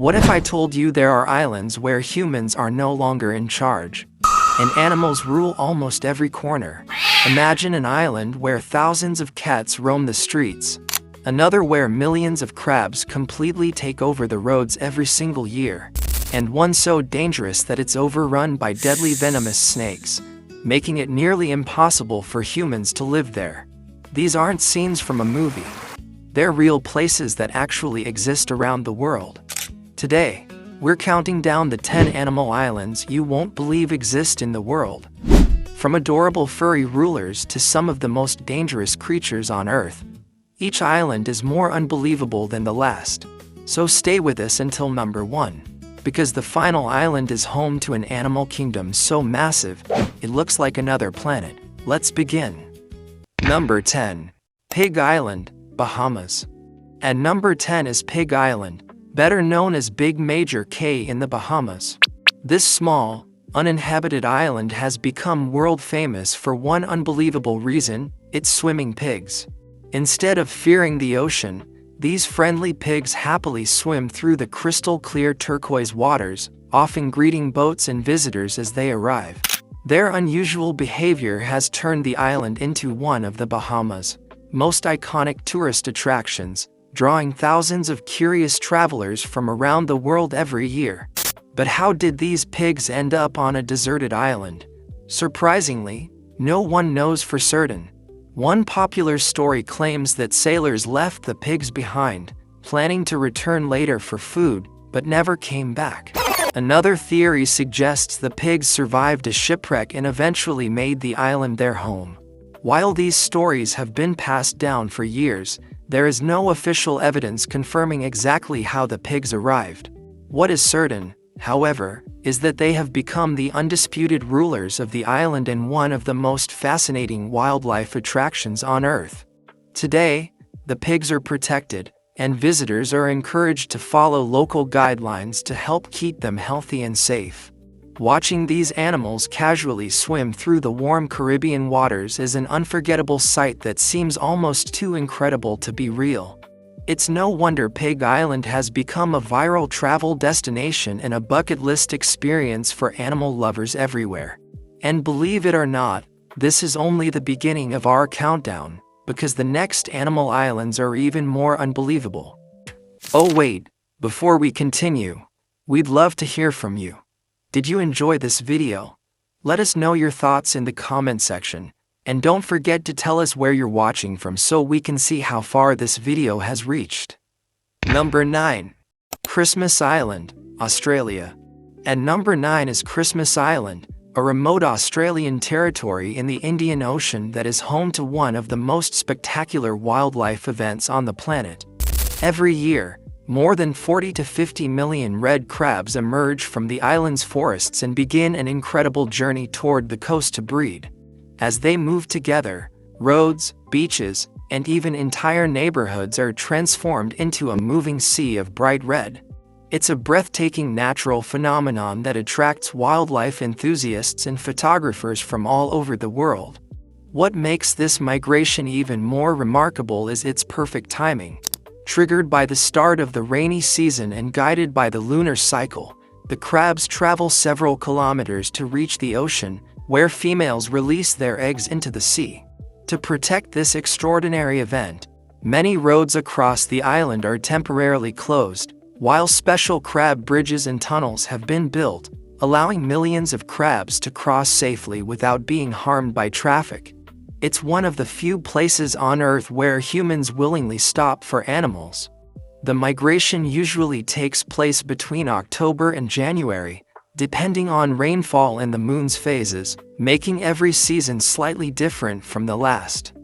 What if I told you there are islands where humans are no longer in charge, and animals rule almost every corner? Imagine an island where thousands of cats roam the streets, another where millions of crabs completely take over the roads every single year, and one so dangerous that it's overrun by deadly venomous snakes, making it nearly impossible for humans to live there. These aren't scenes from a movie. They're real places that actually exist around the world. Today, we're counting down the 10 animal islands you won't believe exist in the world. From adorable furry rulers to some of the most dangerous creatures on Earth, each island is more unbelievable than the last. So stay with us until number 1, because the final island is home to an animal kingdom so massive, it looks like another planet. Let's begin. Number 10. Pig Island, Bahamas. At number 10 is Pig Island, better known as Big Major K in the Bahamas. This small, uninhabited island has become world famous for one unbelievable reason: its swimming pigs. Instead of fearing the ocean, these friendly pigs happily swim through the crystal-clear turquoise waters, often greeting boats and visitors as they arrive. Their unusual behavior has turned the island into one of the Bahamas' most iconic tourist attractions, drawing thousands of curious travelers from around the world every year. But how did these pigs end up on a deserted island? Surprisingly, no one knows for certain. One popular story claims that sailors left the pigs behind, planning to return later for food, but never came back. Another theory suggests the pigs survived a shipwreck and eventually made the island their home. While these stories have been passed down for years, there is no official evidence confirming exactly how the pigs arrived. What is certain, however, is that they have become the undisputed rulers of the island and one of the most fascinating wildlife attractions on Earth. Today, the pigs are protected, and visitors are encouraged to follow local guidelines to help keep them healthy and safe. Watching these animals casually swim through the warm Caribbean waters is an unforgettable sight that seems almost too incredible to be real. It's no wonder Pig Island has become a viral travel destination and a bucket list experience for animal lovers everywhere. And believe it or not, this is only the beginning of our countdown, because the next animal islands are even more unbelievable. Oh wait, before we continue, we'd love to hear from you. Did you enjoy this video? Let us know your thoughts in the comment section, and don't forget to tell us where you're watching from so we can see how far this video has reached. Number 9. Christmas Island, Australia. At number 9 is Christmas Island, a remote Australian territory in the Indian Ocean that is home to one of the most spectacular wildlife events on the planet. Every year, more than 40 to 50 million red crabs emerge from the island's forests and begin an incredible journey toward the coast to breed. As they move together, roads, beaches, and even entire neighborhoods are transformed into a moving sea of bright red. It's a breathtaking natural phenomenon that attracts wildlife enthusiasts and photographers from all over the world. What makes this migration even more remarkable is its perfect timing. Triggered by the start of the rainy season and guided by the lunar cycle, the crabs travel several kilometers to reach the ocean, where females release their eggs into the sea. To protect this extraordinary event, many roads across the island are temporarily closed, while special crab bridges and tunnels have been built, allowing millions of crabs to cross safely without being harmed by traffic. It's one of the few places on Earth where humans willingly stop for animals. The migration usually takes place between October and January, depending on rainfall and the moon's phases, making every season slightly different from the last.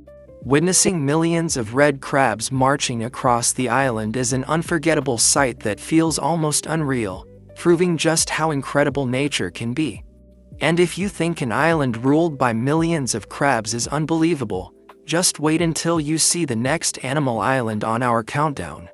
Witnessing millions of red crabs marching across the island is an unforgettable sight that feels almost unreal, proving just how incredible nature can be. And if you think an island ruled by millions of crabs is unbelievable, just wait until you see the next animal island on our countdown.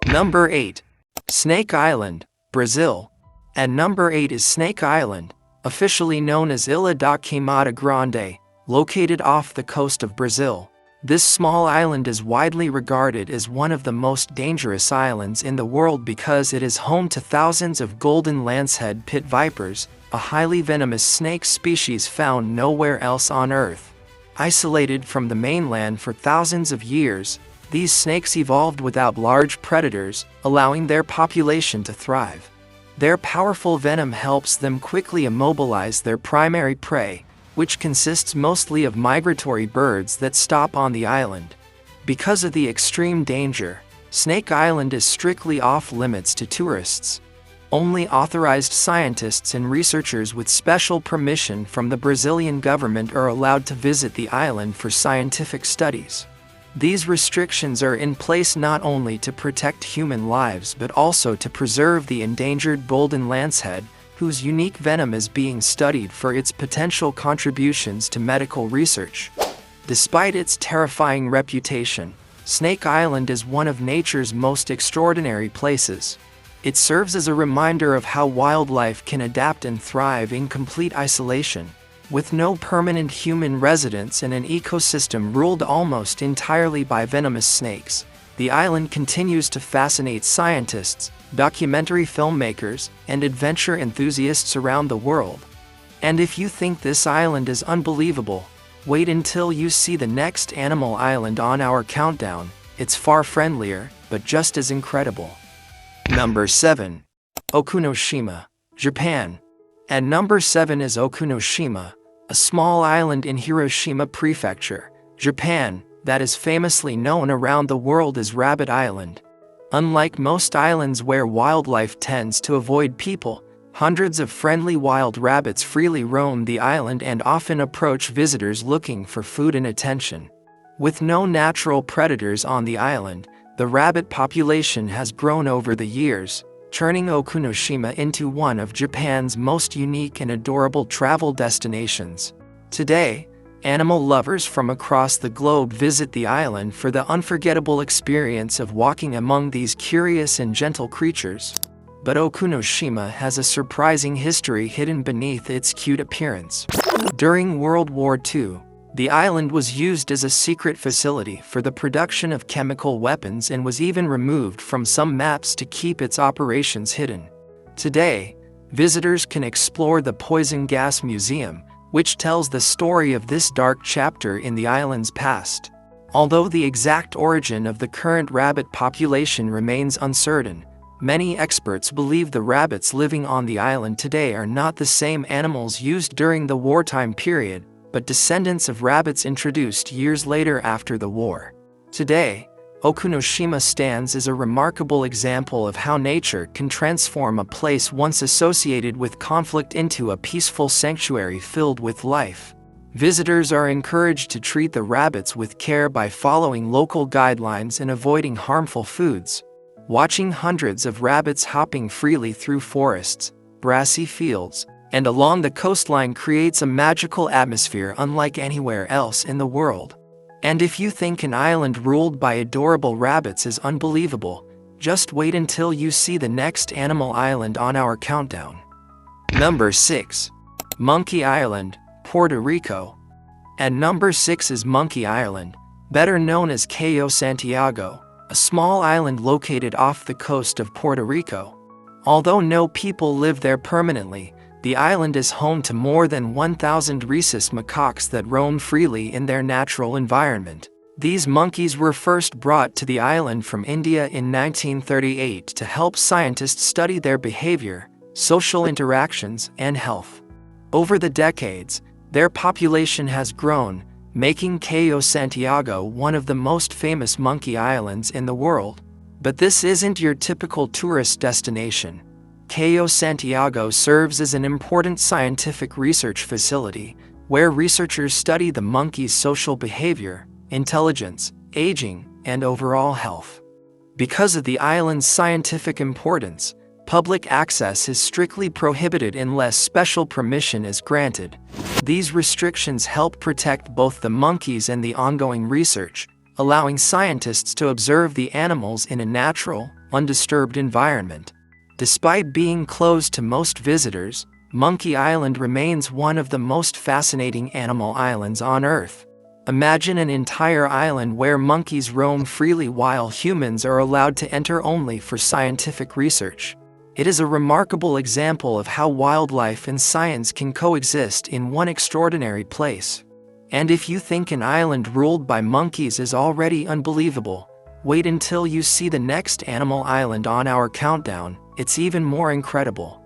Number 8. Snake Island, Brazil. At number 8 is Snake Island, officially known as Ilha da Queimada Grande, located off the coast of Brazil. This small island is widely regarded as one of the most dangerous islands in the world because it is home to thousands of golden lancehead pit vipers, a highly venomous snake species found nowhere else on Earth. Isolated from the mainland for thousands of years, these snakes evolved without large predators, allowing their population to thrive. Their powerful venom helps them quickly immobilize their primary prey, which consists mostly of migratory birds that stop on the island. Because of the extreme danger, Snake Island is strictly off-limits to tourists. Only authorized scientists and researchers with special permission from the Brazilian government are allowed to visit the island for scientific studies. These restrictions are in place not only to protect human lives but also to preserve the endangered golden lancehead, whose unique venom is being studied for its potential contributions to medical research. Despite its terrifying reputation, Snake Island is one of nature's most extraordinary places. It serves as a reminder of how wildlife can adapt and thrive in complete isolation. With no permanent human residence and an ecosystem ruled almost entirely by venomous snakes, the island continues to fascinate scientists, documentary filmmakers, and adventure enthusiasts around the world. And if you think this island is unbelievable, wait until you see the next animal island on our countdown. It's far friendlier, but just as incredible. Number 7. Okunoshima, Japan. At number 7 is Okunoshima, a small island in Hiroshima Prefecture, Japan, that is famously known around the world as Rabbit Island. Unlike most islands where wildlife tends to avoid people, hundreds of friendly wild rabbits freely roam the island and often approach visitors looking for food and attention. With no natural predators on the island, the rabbit population has grown over the years, turning Okunoshima into one of Japan's most unique and adorable travel destinations. Today, animal lovers from across the globe visit the island for the unforgettable experience of walking among these curious and gentle creatures. But Okunoshima has a surprising history hidden beneath its cute appearance. During World War II, the island was used as a secret facility for the production of chemical weapons and was even removed from some maps to keep its operations hidden. Today, visitors can explore the Poison Gas Museum, which tells the story of this dark chapter in the island's past. Although the exact origin of the current rabbit population remains uncertain, many experts believe the rabbits living on the island today are not the same animals used during the wartime period, but descendants of rabbits introduced years later after the war. Today, Okunoshima stands as a remarkable example of how nature can transform a place once associated with conflict into a peaceful sanctuary filled with life. Visitors are encouraged to treat the rabbits with care by following local guidelines and avoiding harmful foods. Watching hundreds of rabbits hopping freely through forests, grassy fields, and along the coastline creates a magical atmosphere unlike anywhere else in the world. And if you think an island ruled by adorable rabbits is unbelievable, just wait until you see the next animal island on our countdown. Number 6. Monkey Island, Puerto Rico. At number 6 is Monkey Island, better known as Cayo Santiago, a small island located off the coast of Puerto Rico. Although no people live there permanently, the island is home to more than 1,000 rhesus macaques that roam freely in their natural environment. These monkeys were first brought to the island from India in 1938 to help scientists study their behavior, social interactions, and health. Over the decades, their population has grown, making Cayo Santiago one of the most famous monkey islands in the world. But this isn't your typical tourist destination. Cayo Santiago serves as an important scientific research facility, where researchers study the monkeys' social behavior, intelligence, aging, and overall health. Because of the island's scientific importance, public access is strictly prohibited unless special permission is granted. These restrictions help protect both the monkeys and the ongoing research, allowing scientists to observe the animals in a natural, undisturbed environment. Despite being closed to most visitors, Monkey Island remains one of the most fascinating animal islands on Earth. Imagine an entire island where monkeys roam freely while humans are allowed to enter only for scientific research. It is a remarkable example of how wildlife and science can coexist in one extraordinary place. And if you think an island ruled by monkeys is already unbelievable, wait until you see the next animal island on our countdown. It's even more incredible.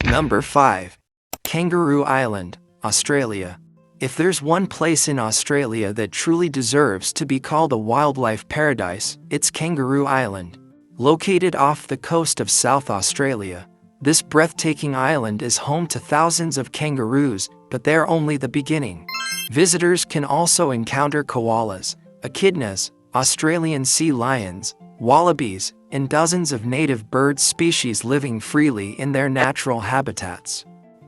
Number 5. Kangaroo Island, Australia. If there's one place in Australia that truly deserves to be called a wildlife paradise, it's Kangaroo Island. Located off the coast of South Australia, this breathtaking island is home to thousands of kangaroos, but they're only the beginning. Visitors can also encounter koalas, echidnas, Australian sea lions, wallabies, and dozens of native bird species living freely in their natural habitats.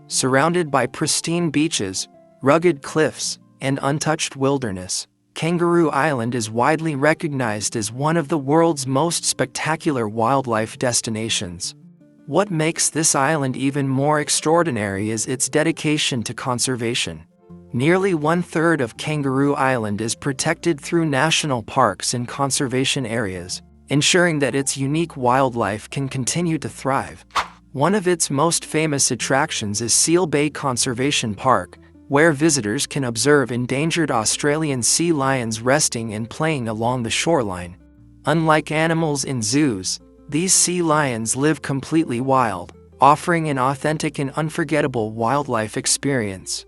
Surrounded by pristine beaches, rugged cliffs, and untouched wilderness, Kangaroo Island is widely recognized as one of the world's most spectacular wildlife destinations. What makes this island even more extraordinary is its dedication to conservation. Nearly 1/3 of Kangaroo Island is protected through national parks and conservation areas, ensuring that its unique wildlife can continue to thrive. One of its most famous attractions is Seal Bay Conservation Park, where visitors can observe endangered Australian sea lions resting and playing along the shoreline. Unlike animals in zoos, these sea lions live completely wild, offering an authentic and unforgettable wildlife experience.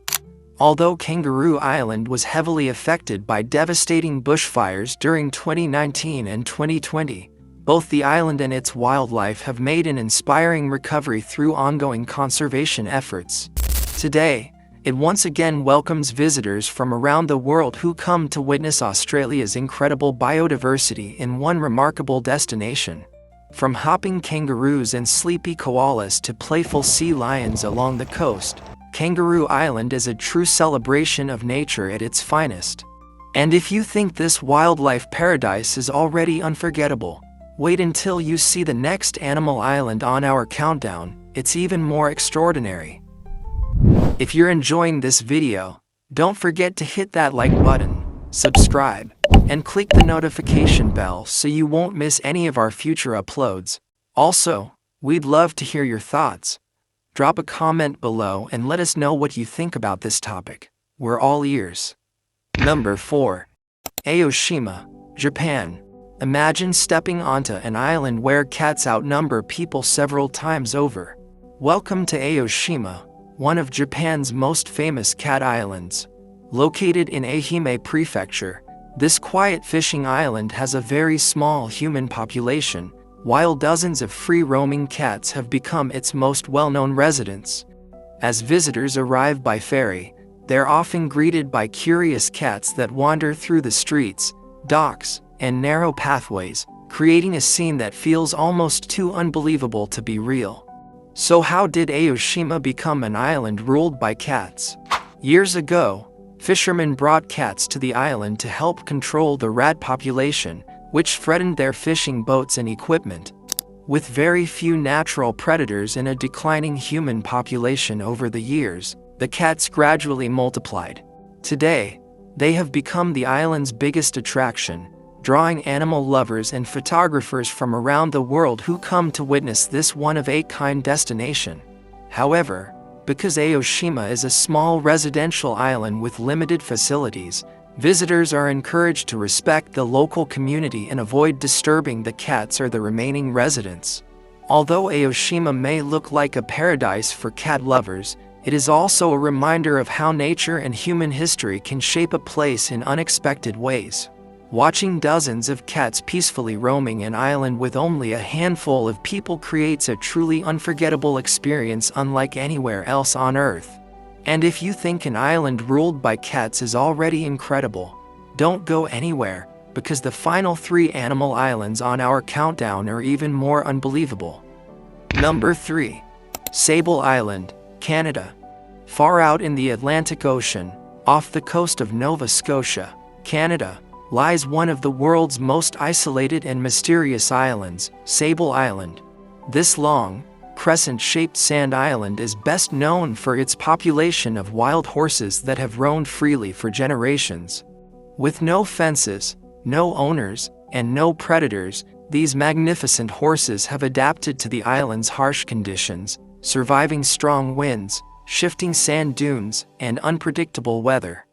Although Kangaroo Island was heavily affected by devastating bushfires during 2019 and 2020, both the island and its wildlife have made an inspiring recovery through ongoing conservation efforts. Today, it once again welcomes visitors from around the world who come to witness Australia's incredible biodiversity in one remarkable destination. From hopping kangaroos and sleepy koalas to playful sea lions along the coast, Kangaroo Island is a true celebration of nature at its finest. And if you think this wildlife paradise is already unforgettable, wait until you see the next animal island on our countdown. It's even more extraordinary. If you're enjoying this video, don't forget to hit that like button, subscribe, and click the notification bell so you won't miss any of our future uploads. Also, we'd love to hear your thoughts. Drop a comment below and let us know what you think about this topic. We're all ears. Number 4. Aoshima, Japan. Imagine stepping onto an island where cats outnumber people several times over. Welcome to Aoshima, one of Japan's most famous cat islands. Located in Ehime Prefecture, this quiet fishing island has a very small human population, while dozens of free-roaming cats have become its most well-known residents. As visitors arrive by ferry, they're often greeted by curious cats that wander through the streets, docks, and narrow pathways, creating a scene that feels almost too unbelievable to be real. So how did Aoshima become an island ruled by cats? Years ago, fishermen brought cats to the island to help control the rat population, which threatened their fishing boats and equipment. With very few natural predators and a declining human population over the years, the cats gradually multiplied. Today, they have become the island's biggest attraction, drawing animal lovers and photographers from around the world who come to witness this one-of-a-kind destination. However, because Aoshima is a small residential island with limited facilities, visitors are encouraged to respect the local community and avoid disturbing the cats or the remaining residents. Although Aoshima may look like a paradise for cat lovers, it is also a reminder of how nature and human history can shape a place in unexpected ways. Watching dozens of cats peacefully roaming an island with only a handful of people creates a truly unforgettable experience unlike anywhere else on Earth. And if you think an island ruled by cats is already incredible, don't go anywhere, because the final 3 animal islands on our countdown are even more unbelievable. Number 3. Sable Island, Canada. Far out in the Atlantic Ocean, off the coast of Nova Scotia, Canada, lies one of the world's most isolated and mysterious islands, Sable Island. This long, crescent-shaped sand island is best known for its population of wild horses that have roamed freely for generations. With no fences, no owners, and no predators, these magnificent horses have adapted to the island's harsh conditions, surviving strong winds, shifting sand dunes, and unpredictable weather.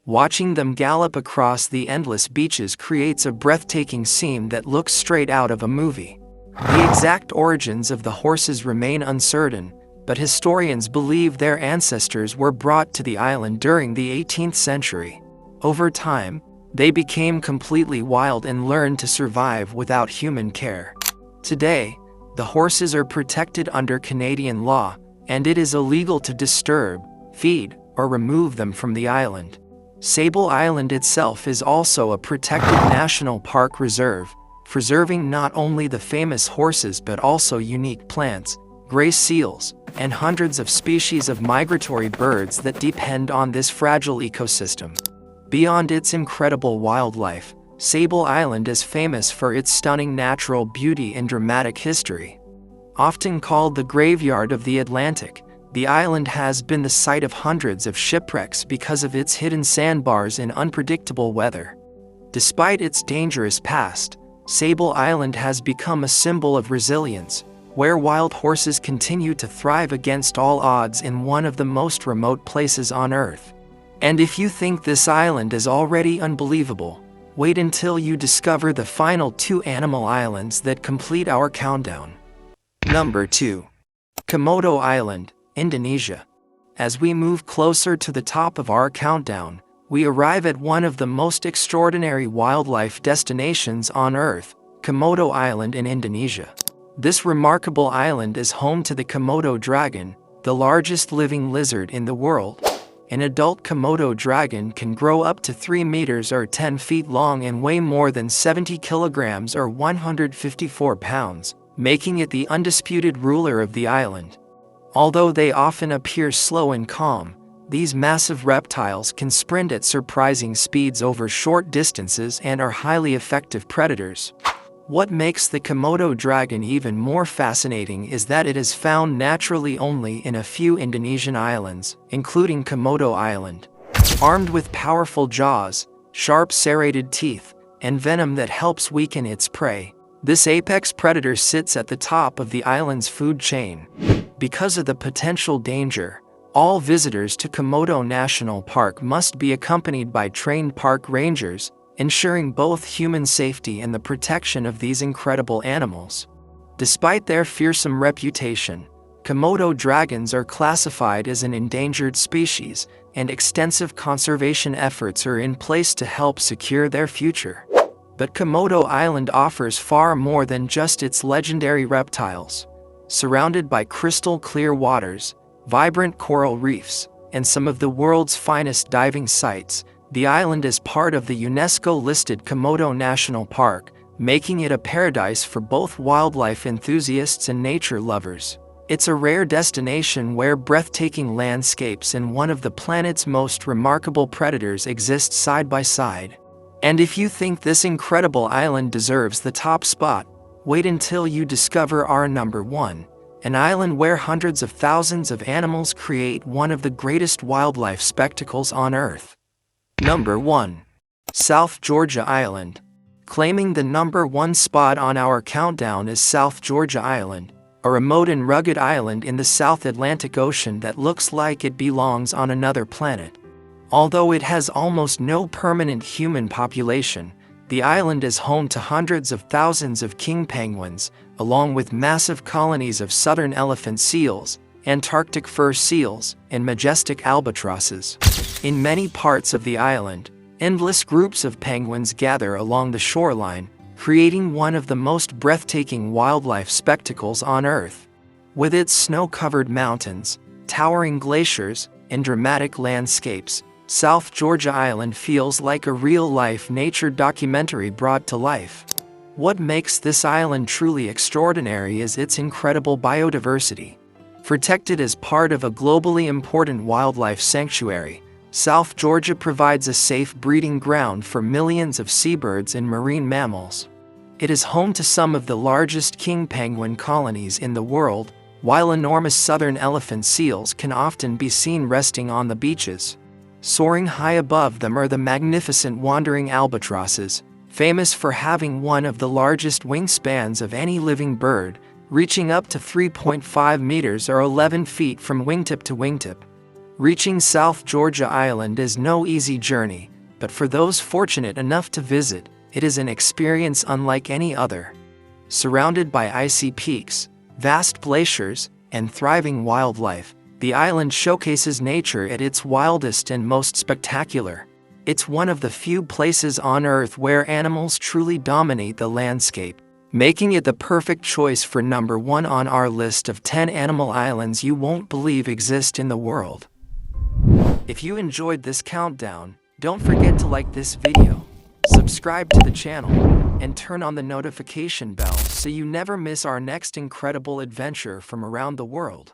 Watching them gallop across the endless beaches creates a breathtaking scene that looks straight out of a movie. The exact origins of the horses remain uncertain, but historians believe their ancestors were brought to the island during the 18th century. Over time, they became completely wild and learned to survive without human care. Today, the horses are protected under Canadian law, and it is illegal to disturb, feed, or remove them from the island. Sable Island itself is also a protected national park reserve, preserving not only the famous horses but also unique plants, gray seals, and hundreds of species of migratory birds that depend on this fragile ecosystem. Beyond its incredible wildlife, Sable Island is famous for its stunning natural beauty and dramatic history. Often called the graveyard of the Atlantic, the island has been the site of hundreds of shipwrecks because of its hidden sandbars and unpredictable weather. Despite its dangerous past, Sable Island has become a symbol of resilience, where wild horses continue to thrive against all odds in one of the most remote places on Earth. And if you think this island is already unbelievable, wait until you discover the final 2 animal islands that complete our countdown. Number 2. Komodo Island, Indonesia. As we move closer to the top of our countdown, we arrive at one of the most extraordinary wildlife destinations on Earth, Komodo Island in Indonesia. This remarkable island is home to the Komodo dragon, the largest living lizard in the world. An adult Komodo dragon can grow up to 3 meters or 10 feet long and weigh more than 70 kilograms or 154 pounds, making it the undisputed ruler of the island. Although they often appear slow and calm, these massive reptiles can sprint at surprising speeds over short distances and are highly effective predators. What makes the Komodo dragon even more fascinating is that it is found naturally only in a few Indonesian islands, including Komodo Island. Armed with powerful jaws, sharp serrated teeth, and venom that helps weaken its prey, this apex predator sits at the top of the island's food chain. Because of the potential danger, all visitors to Komodo National Park must be accompanied by trained park rangers, ensuring both human safety and the protection of these incredible animals. Despite their fearsome reputation, Komodo dragons are classified as an endangered species, and extensive conservation efforts are in place to help secure their future. But Komodo Island offers far more than just its legendary reptiles. Surrounded by crystal-clear waters, vibrant coral reefs, and some of the world's finest diving sites, the island is part of the UNESCO-listed Komodo National Park, making it a paradise for both wildlife enthusiasts and nature lovers. It's a rare destination where breathtaking landscapes and one of the planet's most remarkable predators exist side by side. And if you think this incredible island deserves the top spot, wait until you discover our number 1, an island where hundreds of thousands of animals create one of the greatest wildlife spectacles on Earth. Number 1. South Georgia Island. Claiming the number 1 spot on our countdown is South Georgia Island, a remote and rugged island in the South Atlantic Ocean that looks like it belongs on another planet. Although it has almost no permanent human population, the island is home to hundreds of thousands of king penguins, along with massive colonies of southern elephant seals, Antarctic fur seals, and majestic albatrosses. In many parts of the island, endless groups of penguins gather along the shoreline, creating one of the most breathtaking wildlife spectacles on Earth. With its snow-covered mountains, towering glaciers, and dramatic landscapes, South Georgia Island feels like a real-life nature documentary brought to life. What makes this island truly extraordinary is its incredible biodiversity. Protected as part of a globally important wildlife sanctuary, South Georgia provides a safe breeding ground for millions of seabirds and marine mammals. It is home to some of the largest king penguin colonies in the world, while enormous southern elephant seals can often be seen resting on the beaches. Soaring high above them are the magnificent wandering albatrosses, famous for having one of the largest wingspans of any living bird, reaching up to 3.5 meters or 11 feet from wingtip to wingtip. Reaching South Georgia Island is no easy journey, but for those fortunate enough to visit, it is an experience unlike any other. Surrounded by icy peaks, vast glaciers, and thriving wildlife, the island showcases nature at its wildest and most spectacular. It's one of the few places on Earth where animals truly dominate the landscape, making it the perfect choice for number 1 on our list of 10 animal islands you won't believe exist in the world. If you enjoyed this countdown, don't forget to like this video, subscribe to the channel, and turn on the notification bell so you never miss our next incredible adventure from around the world.